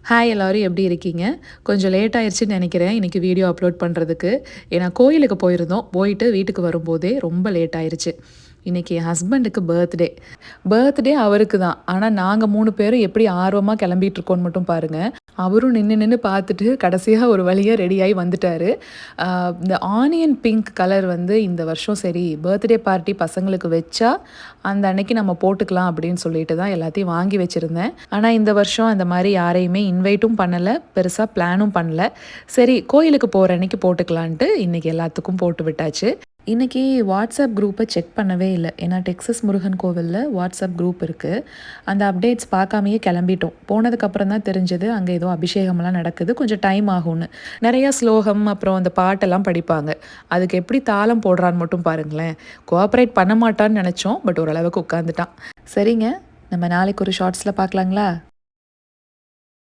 Hi எல்லோரும் எப்படி இருக்கீங்க? கொஞ்சம் லேட் ஆயிருச்சுன்னு நினைக்கிறேன் இன்றைக்கி வீடியோ அப்லோட் பண்ணுறதுக்கு. ஏன்னா கோயிலுக்கு போயிருந்தோம். போயிட்டு வீட்டுக்கு வரும்போதே ரொம்ப லேட் ஆயிருச்சு. இன்றைக்கி என் ஹஸ்பண்டுக்கு பர்த்டே அவருக்கு தான். ஆனால் நாங்கள் 3 பேரும் எப்படி ஆர்வமாக கிளம்பிகிட்ருக்கோன்னு மட்டும் பாருங்கள். அவரும் நின்று நின்று பார்த்துட்டு கடைசியாக ஒரு வழியாக ரெடியாகி வந்துட்டார். இந்த ஆனியன் பிங்க் கலர் வந்து இந்த வருஷம் சரி பர்த்டே பார்ட்டி பசங்களுக்கு வச்சா அந்த அன்னைக்கு நம்ம போட்டுக்கலாம் அப்படின்னு சொல்லிட்டு தான் எல்லாத்தையும் வாங்கி வச்சுருந்தேன். ஆனால் இந்த வருஷம் அந்த மாதிரி யாரையுமே இன்வைட்டும் பண்ணலை, பெருசாக பிளானும் பண்ணல. சரி கோயிலுக்கு போகிற அன்னைக்கு போட்டுக்கலான்ட்டு இன்றைக்கி எல்லாத்துக்கும் போட்டு விட்டாச்சு. இன்றைக்கி வாட்ஸ்அப் குரூப்பை செக் பண்ணவே இல்லை. ஏன்னா டெக்ஸஸ் முருகன் கோவிலில் வாட்ஸ்அப் குரூப் இருக்குது. அந்த அப்டேட்ஸ் பார்க்காமையே கிளம்பிட்டோம். போனதுக்கப்புறம் தான் தெரிஞ்சது அங்கே ஏதோ அபிஷேகம்லாம் நடக்குது, கொஞ்சம் டைம் ஆகும்னு. நிறையா ஸ்லோகம் அப்புறம் அந்த பாட்டெல்லாம் படிப்பாங்க. அதுக்கு எப்படி தாளம் போடுறான்னு மட்டும் பாருங்களேன். கோஆப்ரேட் பண்ண மாட்டான்னு நினச்சோம், பட் ஓரளவுக்கு உட்காந்துட்டான். சரிங்க, நம்ம நாளைக்கு ஒரு ஷார்ட்ஸில் பார்க்கலாங்களா?